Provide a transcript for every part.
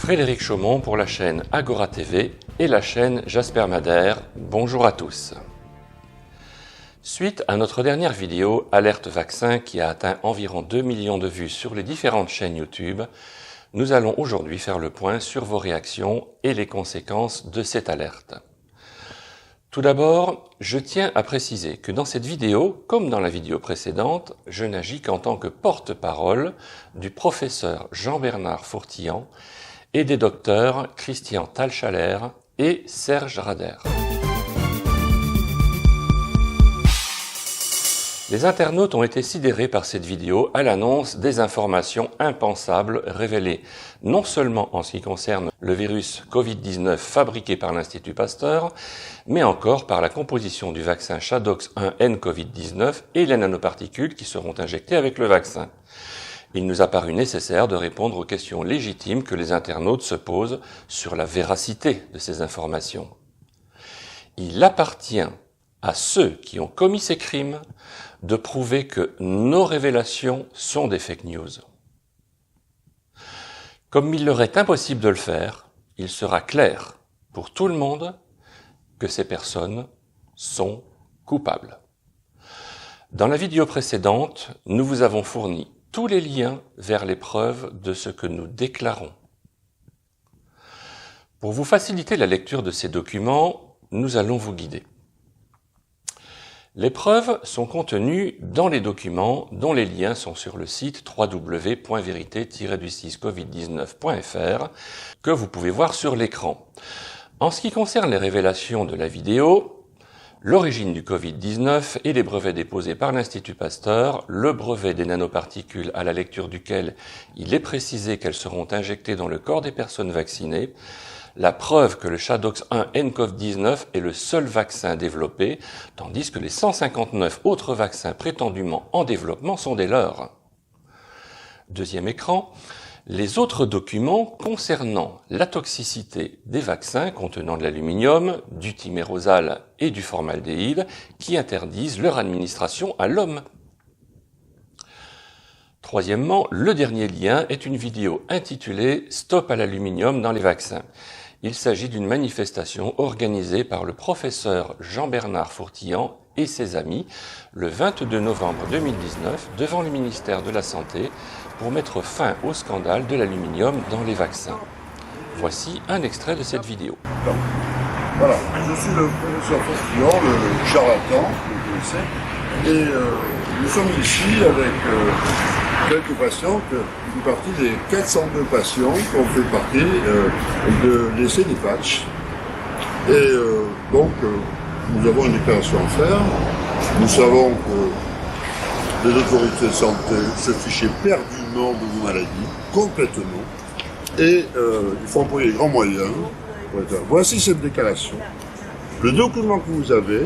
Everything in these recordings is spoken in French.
Frédéric Chaumont pour la chaîne Agora TV et la chaîne Jasper Madère. Bonjour à tous. Suite à notre dernière vidéo Alerte Vaccin qui a atteint environ 2 millions de vues sur les différentes chaînes YouTube, nous allons aujourd'hui faire le point sur vos réactions et les conséquences de cette alerte. Tout d'abord, je tiens à préciser que dans cette vidéo, comme dans la vidéo précédente, je n'agis qu'en tant que porte-parole du professeur Jean-Bernard Fourtillan et des docteurs Christian Thalschaller et Serge Rader. Les internautes ont été sidérés par cette vidéo à l'annonce des informations impensables révélées non seulement en ce qui concerne le virus Covid-19 fabriqué par l'Institut Pasteur, mais encore par la composition du vaccin ChAdOx1N Covid-19 et les nanoparticules qui seront injectées avec le vaccin. Il nous a paru nécessaire de répondre aux questions légitimes que les internautes se posent sur la véracité de ces informations. Il appartient à ceux qui ont commis ces crimes de prouver que nos révélations sont des fake news. Comme il leur est impossible de le faire, il sera clair pour tout le monde que ces personnes sont coupables. Dans la vidéo précédente, nous vous avons fourni tous les liens vers les preuves de ce que nous déclarons. Pour vous faciliter la lecture de ces documents, nous allons vous guider. Les preuves sont contenues dans les documents dont les liens sont sur le site www.vérité-du6covid19.fr que vous pouvez voir sur l'écran. En ce qui concerne les révélations de la vidéo, l'origine du Covid-19 et les brevets déposés par l'Institut Pasteur, le brevet des nanoparticules à la lecture duquel il est précisé qu'elles seront injectées dans le corps des personnes vaccinées, la preuve que le ChAdOx1N Covid-19 est le seul vaccin développé, tandis que les 159 autres vaccins prétendument en développement sont des leurs. Deuxième écran, les autres documents concernant la toxicité des vaccins contenant de l'aluminium, du thymérosal et du formaldéhyde qui interdisent leur administration à l'homme. Troisièmement, le dernier lien est une vidéo intitulée « Stop à l'aluminium dans les vaccins ». Il s'agit d'une manifestation organisée par le professeur Jean-Bernard Fourtillan et ses amis le 22 novembre 2019 devant le ministère de la Santé pour mettre fin au scandale de l'aluminium dans les vaccins. Voici un extrait de cette vidéo. Voilà, je suis le professeur Fourtillan, le charlatan, vous connaissez, et nous sommes ici avec quelques patients qui font partie des 402 patients qui ont fait partie de l'essai des patchs. Et donc, nous avons une déclaration à faire. Nous savons que les autorités de santé se fichaient perdument de vos maladies, complètement. Et il faut employer les grands moyens. Voici cette déclaration. Le document que vous avez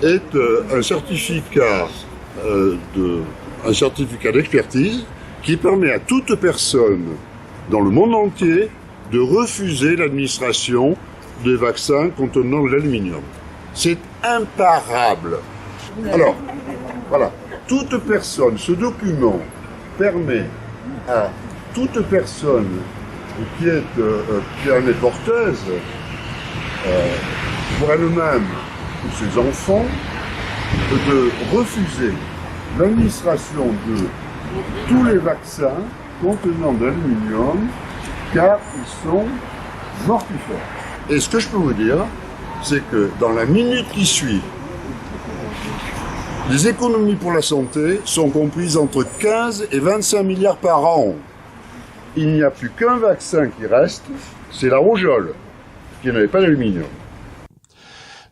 est un certificat d'expertise qui permet à toute personne dans le monde entier de refuser l'administration des vaccins contenant de l'aluminium. C'est imparable. Alors, voilà, toute personne, ce document permet à toute personne qui en est porteuse, pour elle-même ou ses enfants, de refuser l'administration de tous les vaccins contenant de l'aluminium car ils sont mortifères. Et ce que je peux vous dire, c'est que dans la minute qui suit, les économies pour la santé sont comprises entre 15 et 25 milliards par an. Il n'y a plus qu'un vaccin qui reste, c'est la rougeole, qui n'avait pas d'aluminium.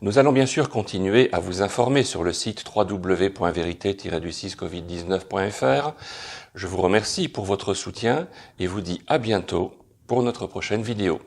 Nous allons bien sûr continuer à vous informer sur le site www.vérité-du6covid19.fr. Je vous remercie pour votre soutien et vous dis à bientôt pour notre prochaine vidéo.